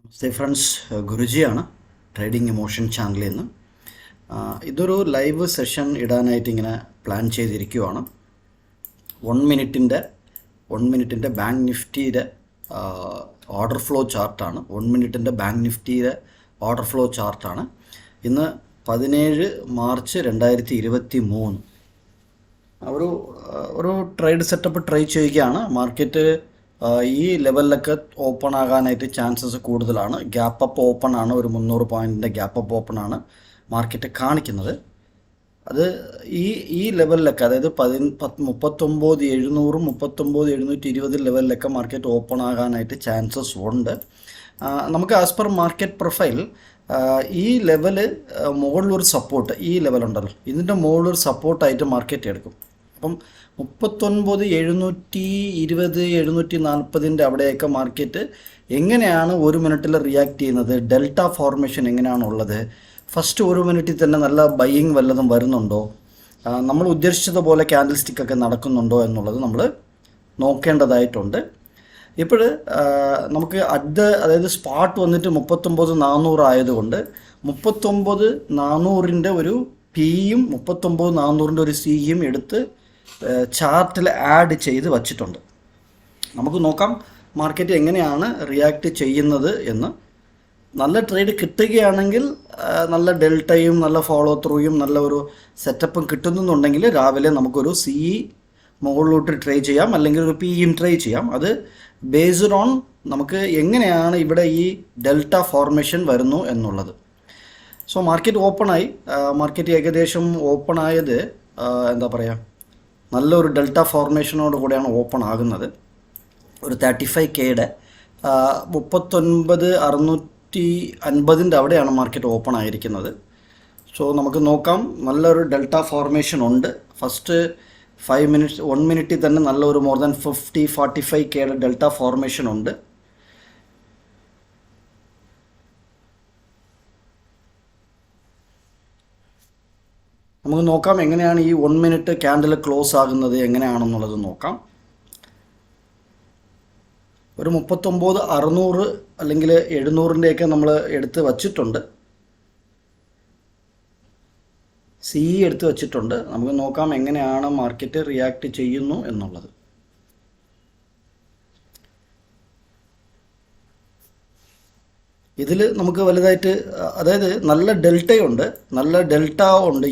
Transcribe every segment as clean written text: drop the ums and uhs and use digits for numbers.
നമസ്തേ friends, ഗുരുജിയാണ് trading emotion ചാനലിൽ നിന്ന്. ഇതൊരു ലൈവ് സെഷൻ ഇടാനായിട്ട് ഇങ്ങനെ പ്ലാൻ ചെയ്തിരിക്കുവാണ്. 1 മിനിറ്റിൻ്റെ ബാങ്ക് നിഫ്റ്റിയുടെ ഓർഡർ ഫ്ലോ ചാർട്ടാണ്. 1 മിനിറ്റിൻ്റെ ബാങ്ക് നിഫ്റ്റിയുടെ ഓർഡർ ഫ്ലോ ചാർട്ടാണ്. ഇന്ന് 17 മാർച്ച് 2023 ഒരു ട്രേഡ് സെറ്റപ്പ് ട്രൈ ചെയ്യുകയാണ്. മാർക്കറ്റ് ഈ ലെവലിലൊക്കെ ഓപ്പൺ ആകാനായിട്ട് ചാൻസസ് കൂടുതലാണ്. ഗ്യാപ്പ് അപ്പ് ഓപ്പൺ ആണ്, ഒരു 300 പോയിൻറ്റിൻ്റെ ഗ്യാപ്പ് അപ്പ് ഓപ്പൺ ആണ് മാർക്കറ്റ് കാണിക്കുന്നത്. അത് ഈ ലെവലിലൊക്കെ, അതായത് 39,700 39,720 ലെവലിലൊക്കെ മാർക്കറ്റ് ഓപ്പൺ ആകാനായിട്ട് ചാൻസസ് ഉണ്ട്. നമുക്ക് ആസ് പെർ മാർക്കറ്റ് പ്രൊഫൈൽ ഈ ലെവല് മുകളിലൊരു സപ്പോർട്ട്, ഈ ലെവലുണ്ടല്ലോ, ഇതിൻ്റെ മുകളിലൊരു സപ്പോർട്ടായിട്ട് മാർക്കറ്റ് എടുക്കും. അപ്പം 39,720 740 അവിടെയൊക്കെ മാർക്കറ്റ് എങ്ങനെയാണ് 1 മിനിറ്റിൽ റിയാക്ട് ചെയ്യുന്നത്, ഡെൽറ്റ ഫോർമേഷൻ എങ്ങനെയാണുള്ളത്, ഫസ്റ്റ് 1 മിനിറ്റിൽ തന്നെ നല്ല ബൈയിങ് വല്ലതും വരുന്നുണ്ടോ, നമ്മൾ ഉദ്ദേശിച്ചതുപോലെ ക്യാൻഡിൽ സ്റ്റിക്കൊക്കെ നടക്കുന്നുണ്ടോ എന്നുള്ളത് നമ്മൾ നോക്കേണ്ടതായിട്ടുണ്ട്. ഇപ്പോൾ നമുക്ക് അതായത് സ്പാട്ട് വന്നിട്ട് 39,400 ആയതുകൊണ്ട് 39,400 ഒരു പിയും 39,400 ഒരു സിയും എടുത്ത് ചാർട്ടിൽ ആഡ് ചെയ്ത് വച്ചിട്ടുണ്ട്. നമുക്ക് നോക്കാം മാർക്കറ്റ് എങ്ങനെയാണ് റിയാക്ട് ചെയ്യുന്നത് എന്ന്. നല്ല ട്രേഡ് കിട്ടുകയാണെങ്കിൽ, നല്ല ഡെൽറ്റയും നല്ല ഫോളോ ത്രൂയും നല്ല ഒരു സെറ്റപ്പും കിട്ടുന്നുണ്ടെങ്കിൽ രാവിലെ നമുക്കൊരു സി മുകളിലോട്ട് ട്രൈ ചെയ്യാം, അല്ലെങ്കിൽ ഒരു പിയും ട്രൈ ചെയ്യാം. അത് ബേസ്ഡ് ഓൺ നമുക്ക് എങ്ങനെയാണ് ഇവിടെ ഈ ഡെൽറ്റ ഫോർമേഷൻ വരുന്നു എന്നുള്ളത്. സോ മാർക്കറ്റ് ഓപ്പണായി. മാർക്കറ്റ് ഏകദേശം ഓപ്പൺ ആയത് എന്താ പറയുക, നല്ലൊരു ഡെൽറ്റ ഫോർമേഷനോട് കൂടെയാണ് ഓപ്പൺ ആകുന്നത്. ഒരു 35Kയുടെ 39,650 അവിടെയാണ് മാർക്കറ്റ് ഓപ്പൺ ആയിരിക്കുന്നത്. സോ നമുക്ക് നോക്കാം, നല്ലൊരു ഡെൽറ്റ ഫോർമേഷൻ ഉണ്ട്. ഫസ്റ്റ് 5 മിനിറ്റ്സ് 1 മിനിറ്റിൽ തന്നെ നല്ലൊരു മോർ ദാൻ 45Kയുടെ ഡെൽറ്റ ഫോർമേഷൻ ഉണ്ട്. നമുക്ക് നോക്കാം എങ്ങനെയാണ് ഈ 1 മിനിറ്റ് ക്യാൻഡിൽ ക്ലോസ് ആകുന്നത് എങ്ങനെയാണെന്നുള്ളത് നോക്കാം. ഒരു 39,600 അല്ലെങ്കിൽ 700ൻ്റെയൊക്കെ നമ്മൾ എടുത്ത് വച്ചിട്ടുണ്ട്, സി എടുത്ത് വച്ചിട്ടുണ്ട്. നമുക്ക് നോക്കാം എങ്ങനെയാണ് മാർക്കറ്റ് റിയാക്ട് ചെയ്യുന്നു എന്നുള്ളത്. ഇതിൽ നമുക്ക് വലുതായിട്ട്, അതായത് നല്ല ഡെൽറ്റയുണ്ട്,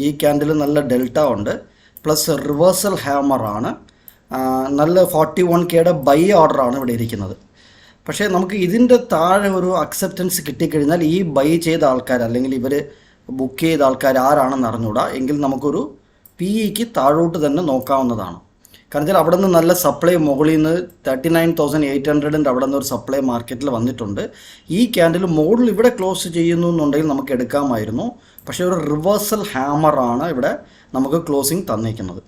ഈ ക്യാൻഡിൽ നല്ല ഡെൽറ്റ ഉണ്ട്, പ്ലസ് റിവേഴ്സൽ ഹാമറാണ്. നല്ല 41Kയുടെ ബൈ ഓർഡറാണ് ഇവിടെ ഇരിക്കുന്നത്. പക്ഷേ നമുക്ക് ഇതിൻ്റെ താഴെ ഒരു അക്സെപ്റ്റൻസ് കിട്ടിക്കഴിഞ്ഞാൽ ഈ ബൈ ചെയ്ത ആൾക്കാർ, അല്ലെങ്കിൽ ഇവർ ബുക്ക് ചെയ്ത ആൾക്കാർ ആരാണെന്ന് അറിഞ്ഞൂടാ, എങ്കിൽ നമുക്കൊരു പിഇക്ക് താഴോട്ട് തന്നെ നോക്കാവുന്നതാണ്. കാരണം വെച്ചാൽ അവിടെ നിന്ന് നല്ല സപ്ലൈ, മുകളിൽ നിന്ന് 39,800 അവിടെ നിന്ന് ഒരു സപ്ലൈ മാർക്കറ്റിൽ വന്നിട്ടുണ്ട്. ഈ ക്യാൻഡിൽ മുകളിൽ ഇവിടെ ക്ലോസ് ചെയ്യുന്നു എന്നുണ്ടെങ്കിൽ നമുക്ക് എടുക്കാമായിരുന്നു. പക്ഷേ ഒരു റിവേഴ്സൽ ഹാമറാണ് ഇവിടെ നമുക്ക് ക്ലോസിങ് തന്നിരിക്കുന്നത്.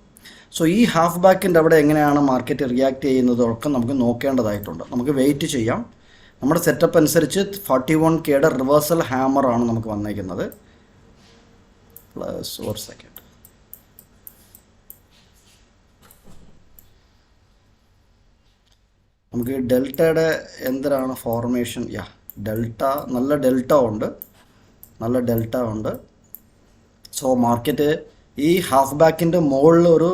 സോ ഈ ഹാഫ് ബാക്കിൻ്റെ അവിടെ എങ്ങനെയാണ് മാർക്കറ്റ് റിയാക്ട് ചെയ്യുന്നതൊക്കെ നമുക്ക് നോക്കേണ്ടതായിട്ടുണ്ട്. നമുക്ക് വെയിറ്റ് ചെയ്യാം. നമ്മുടെ സെറ്റപ്പ് അനുസരിച്ച് 41Kയുടെ റിവേഴ്സൽ ഹാമറാണ് നമുക്ക് വന്നിരിക്കുന്നത്. പ്ലസ് ഒരു സെക്കൻഡ്, നമുക്ക് ഡെൽറ്റയുടെ എന്തിനാണ് ഫോർമേഷൻ, ഡെൽറ്റ, നല്ല ഡെൽറ്റ ഉണ്ട്. സോ മാർക്കറ്റ് ഈ ഹാഫ് ബാക്കിൻ്റെ മുകളിൽ ഒരു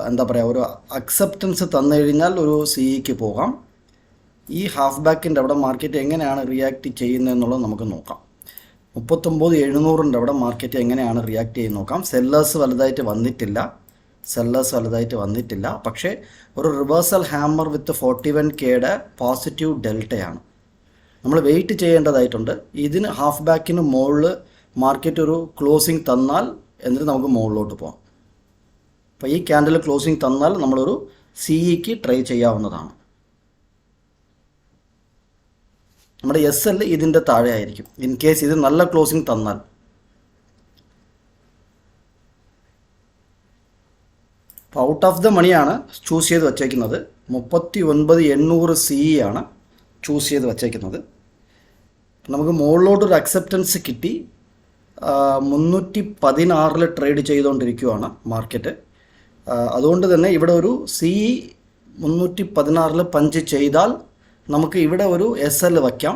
എന്താ പറയുക, ഒരു അക്സെപ്റ്റൻസ് തന്നു കഴിഞ്ഞാൽ ഒരു സിഇക്ക് പോകാം. ഈ ഹാഫ് ബാക്കിൻ്റെ അവിടെ മാർക്കറ്റ് എങ്ങനെയാണ് റിയാക്ട് ചെയ്യുന്നത് എന്നുള്ളത് നമുക്ക് നോക്കാം. 39,700 അവിടെ മാർക്കറ്റ് എങ്ങനെയാണ് റിയാക്ട് ചെയ്യുന്നത് നോക്കാം. സെല്ലേഴ്സ് വലുതായിട്ട് വന്നിട്ടില്ല, പക്ഷേ ഒരു റിവേഴ്സൽ ഹാമർ വിത്ത് 41Kയുടെ പോസിറ്റീവ് ഡെൽറ്റയാണ്. നമ്മൾ വെയിറ്റ് ചെയ്യേണ്ടതായിട്ടുണ്ട്. ഇതിന് ഹാഫ് ബാക്കിന് മുകളിൽ മാർക്കറ്റ് ഒരു ക്ലോസിങ് തന്നാൽ എന്നിട്ട് നമുക്ക് മുകളിലോട്ട് പോകാം. അപ്പോൾ ഈ ക്യാൻഡിൽ ക്ലോസിങ് തന്നാൽ നമ്മളൊരു സിഇക്ക് ട്രൈ ചെയ്യാവുന്നതാണ്. നമ്മുടെ SL ഇതിൻ്റെ താഴെ ആയിരിക്കും ഇൻ കേസ് ഇത് നല്ല ക്ലോസിങ് തന്നാൽ. അപ്പോൾ ഔട്ട് ഓഫ് ദ മണിയാണ് ചൂസ് ചെയ്ത് വച്ചേക്കുന്നത്. 39,800 CE ചൂസ് ചെയ്ത് വച്ചേക്കുന്നത്. നമുക്ക് മുകളിലോട്ടൊരു അക്സെപ്റ്റൻസ് കിട്ടി. 316 ട്രേഡ് ചെയ്തുകൊണ്ടിരിക്കുകയാണ് മാർക്കറ്റ്. അതുകൊണ്ട് തന്നെ ഇവിടെ ഒരു CE 316 പഞ്ച് ചെയ്താൽ നമുക്ക് ഇവിടെ ഒരു SL വയ്ക്കാം.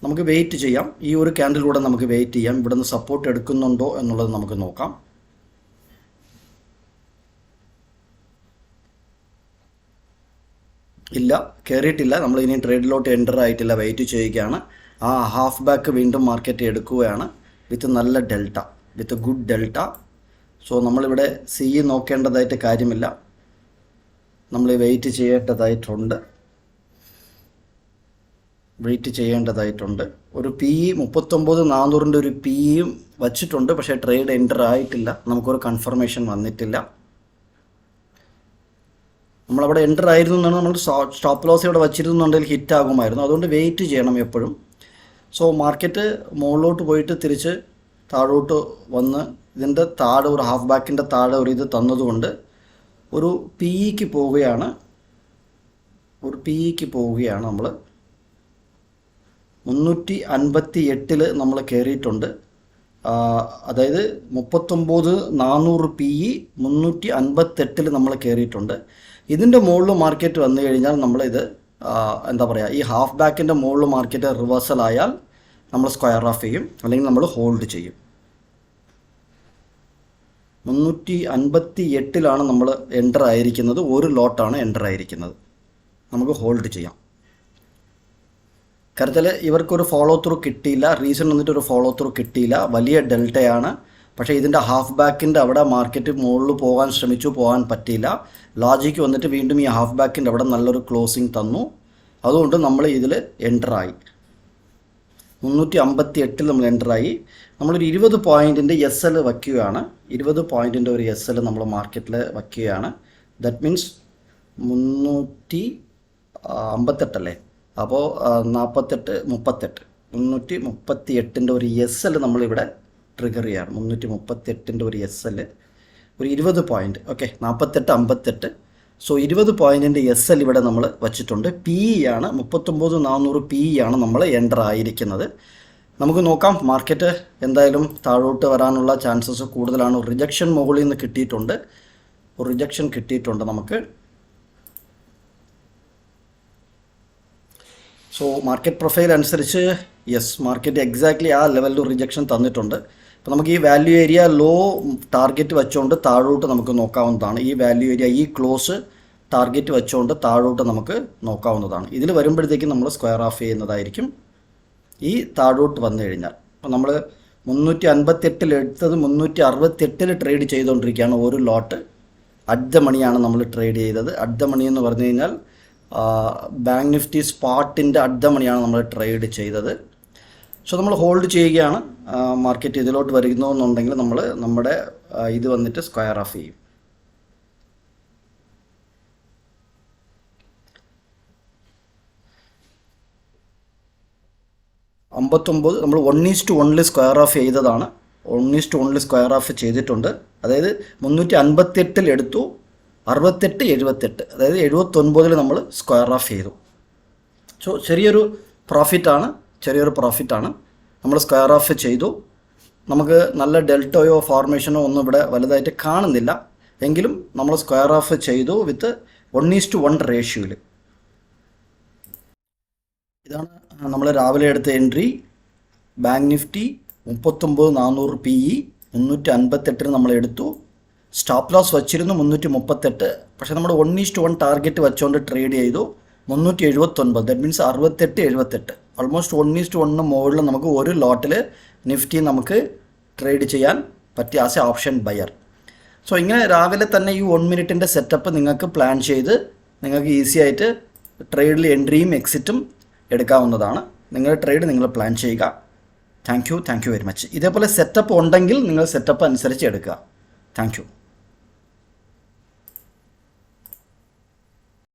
നമുക്ക് വെയിറ്റ് ചെയ്യാം. ഈ ഒരു ക്യാൻഡിലൂടെ നമുക്ക് വെയിറ്റ് ചെയ്യാം. ഇവിടെ നിന്ന് സപ്പോർട്ട് എടുക്കുന്നുണ്ടോ എന്നുള്ളത് നമുക്ക് നോക്കാം. ഇല്ല, കയറിയിട്ടില്ല. നമ്മൾ ഇനി ട്രേഡിലോട്ട് എൻ്റർ ആയിട്ടില്ല, വെയിറ്റ് ചെയ്യുകയാണ്. ആ ഹാഫ് ബാക്ക് വീണ്ടും മാർക്കറ്റ് എടുക്കുകയാണ് വിത്ത് നല്ല delta, with good delta. So നമ്മളിവിടെ സി നോക്കേണ്ടതായിട്ട് കാര്യമില്ല, നമ്മൾ വെയിറ്റ് ചെയ്യേണ്ടതായിട്ടുണ്ട്. ഒരു പി ഇ 39,400 ഒരു പി ഇയും വച്ചിട്ടുണ്ട്, പക്ഷേ ട്രേഡ് എൻ്റർ ആയിട്ടില്ല, നമുക്കൊരു കൺഫർമേഷൻ വന്നിട്ടില്ല. നമ്മളവിടെ എൻ്റർ ആയിരുന്നു എന്നാണ്, നമ്മൾ സ്റ്റോപ്പ് ലോസ് ഇവിടെ വച്ചിരുന്നുണ്ടെങ്കിൽ ഹിറ്റ് ആകുമായിരുന്നു. അതുകൊണ്ട് വെയിറ്റ് ചെയ്യണം എപ്പോഴും. സോ മാർക്കറ്റ് മുകളിലോട്ട് പോയിട്ട് തിരിച്ച് താഴോട്ട് വന്ന് ഇതിൻ്റെ താഴെ ഒരു ഹാഫ് ബാക്കിൻ്റെ താഴെ ഒരു ഇത് തന്നതുകൊണ്ട് ഒരു പി ഇക്ക് പോവുകയാണ്. നമ്മൾ 358 നമ്മൾ കയറിയിട്ടുണ്ട്. അതായത് 39,400 പി ഇ 358 നമ്മൾ കയറിയിട്ടുണ്ട്. ഇതിൻ്റെ മുകളിൽ മാർക്കറ്റ് വന്നു കഴിഞ്ഞാൽ നമ്മളിത് എന്താ പറയുക, ഈ ഹാഫ് ബാക്കിൻ്റെ മുകളിൽ മാർക്കറ്റ് റിവേഴ്സൽ ആയാൽ നമ്മൾ സ്ക്വയർ ഓഫ് ചെയ്യും, അല്ലെങ്കിൽ നമ്മൾ ഹോൾഡ് ചെയ്യും. 358 നമ്മൾ എൻ്റർ ആയിരിക്കുന്നത്, ഒരു ലോട്ടാണ് എൻ്റർ ആയിരിക്കുന്നത്. നമുക്ക് ഹോൾഡ് ചെയ്യാം. കാര്യത്തിൽ ഇവർക്കൊരു ഫോളോ ത്രൂ കിട്ടിയില്ല. റീസൺ വന്നിട്ട് ഒരു ഫോളോ ത്രൂ കിട്ടിയില്ല, വലിയ ഡെൽറ്റയാണ്. പക്ഷേ ഇതിൻ്റെ ഹാഫ് ബാക്കിൻ്റെ അവിടെ മാർക്കറ്റ് മുകളിൽ പോകാൻ ശ്രമിച്ചു, പോകാൻ പറ്റിയില്ല. ലോജിക്ക് വന്നിട്ട് വീണ്ടും ഈ ഹാഫ് ബാക്കിൻ്റെ അവിടെ നല്ലൊരു ക്ലോസിങ് തന്നു. അതുകൊണ്ട് നമ്മൾ ഇതിൽ എൻ്ററായി. 358 നമ്മൾ എൻ്ററായി. നമ്മളൊരു 20 പോയിൻറ്റിൻ്റെ എസ് എൽ വയ്ക്കുകയാണ്. 20 പോയിൻറ്റിൻ്റെ ഒരു എസ് എൽ നമ്മൾ മാർക്കറ്റിൽ വയ്ക്കുകയാണ്. ദറ്റ് മീൻസ് 358 അല്ലേ, അപ്പോൾ 48, 38, 338 ഒരു എസ് എൽ നമ്മളിവിടെ ട്രിഗർ ചെയ്യാണ്. 338 ഒരു എസ് എൽ, ഒരു 20 പോയിൻറ്റ്. ഓക്കെ, 48, 58. സോ 20 പോയിൻറ്റിൻ്റെ എസ് എൽ ഇവിടെ നമ്മൾ വച്ചിട്ടുണ്ട്. പി ഇ ആണ് 39,400 പി ഇ ആണ് നമ്മൾ എൻ്റർ ആയിരിക്കുന്നത്. നമുക്ക് നോക്കാം, മാർക്കറ്റ് എന്തായാലും താഴോട്ട് വരാനുള്ള ചാൻസസ് കൂടുതലാണ്. റിജക്ഷൻ മുകളിൽ നിന്ന് കിട്ടിയിട്ടുണ്ട്, നമുക്ക്. സോ മാർക്കറ്റ് പ്രൊഫൈൽ അനുസരിച്ച് മാർക്കറ്റ് എക്സാക്ട്ലി ആ ലെവലിൽ റിജക്ഷൻ തന്നിട്ടുണ്ട്. അപ്പോൾ നമുക്ക് ഈ വാല്യൂ ഏരിയ ലോ ടാർഗറ്റ് വെച്ചുകൊണ്ട് താഴോട്ട് നമുക്ക് നോക്കാവുന്നതാണ്. ഈ വാല്യൂ ഏരിയ, ഈ ക്ലോസ് ടാർഗറ്റ് വെച്ചുകൊണ്ട് താഴോട്ട് നമുക്ക് നോക്കാവുന്നതാണ്. ഇതിൽ വരുമ്പോഴത്തേക്കും നമ്മൾ സ്ക്വയർ ഓഫ് ചെയ്യുന്നതായിരിക്കും ഈ താഴോട്ട് വന്നു കഴിഞ്ഞാൽ. അപ്പോൾ നമ്മൾ 358 എടുത്തത് 368 ട്രേഡ് ചെയ്തുകൊണ്ടിരിക്കുകയാണ്. ഒരു ലോട്ട് അറ്റ് ദ മണിയാണ് നമ്മൾ ട്രേഡ് ചെയ്തത്. അറ്റ് ദ മണി എന്ന് പറഞ്ഞു കഴിഞ്ഞാൽ ബാങ്ക് നിഫ്റ്റി സ്പോട്ടിൻ്റെ അറ്റ് ദ മണിയാണ് നമ്മൾ ട്രേഡ് ചെയ്തത്. സോ നമ്മൾ ഹോൾഡ് ചെയ്യുകയാണ്. മാർക്കറ്റ് ഇതിലോട്ട് വരുന്നു എന്നുണ്ടെങ്കിൽ നമ്മൾ നമ്മുടെ ഇത് വന്നിട്ട് സ്ക്വയർ ഓഫ് ചെയ്യും. 59 നമ്മൾ 1:1 സ്ക്വയർ ഓഫ് ചെയ്തതാണ്. 1:1 സ്ക്വയർ ഓഫ് ചെയ്തിട്ടുണ്ട്. അതായത് 358 എടുത്തു, 68, 78, അതായത് 79 നമ്മൾ സ്ക്വയർ ഓഫ് ചെയ്തു. സോ ചെറിയൊരു പ്രോഫിറ്റാണ്. നമ്മൾ സ്ക്വയർ ഓഫ് ചെയ്തു. നമുക്ക് നല്ല ഡെൽറ്റയോ ഫോർമേഷനോ ഒന്നും ഇവിടെ വലുതായിട്ട് കാണുന്നില്ല, എങ്കിലും നമ്മൾ സ്ക്വയർ ഓഫ് ചെയ്തു വിത്ത് 1:1 റേഷ്യോയിൽ. ഇതാണ് നമ്മൾ രാവിലെ എടുത്ത entry. Bank Nifty 39,400 P E 358 നമ്മൾ എടുത്തു. സ്റ്റോപ്പ് ലോസ് വച്ചിരുന്നു 338. പക്ഷേ നമ്മൾ 1:1 ടാർഗറ്റ് വെച്ചുകൊണ്ട് ട്രേഡ് ചെയ്തു 379. ദാറ്റ് മീൻസ് 68, 78, ഓൾമോസ്റ്റ് 1:1 മുകളിൽ നമുക്ക് ഒരു ലോട്ടിൽ നിഫ്റ്റി നമുക്ക് ട്രേഡ് ചെയ്യാൻ പറ്റിയ as A option buyer. So ഇങ്ങനെ രാവിലെ തന്നെ ഈ 1 മിനിറ്റിൻ്റെ സെറ്റപ്പ് നിങ്ങൾക്ക് പ്ലാൻ ചെയ്ത് നിങ്ങൾക്ക് ഈസി ആയിട്ട് ട്രേഡിൽ എൻട്രിയും എക്സിറ്റും എടുക്കാവുന്നതാണ്. നിങ്ങളുടെ ട്രേഡ് നിങ്ങൾ പ്ലാൻ ചെയ്യുക. Thank you very much. ഇതേപോലെ സെറ്റപ്പ് ഉണ്ടെങ്കിൽ നിങ്ങൾ സെറ്റപ്പ് അനുസരിച്ച് എടുക്കുക. Thank you.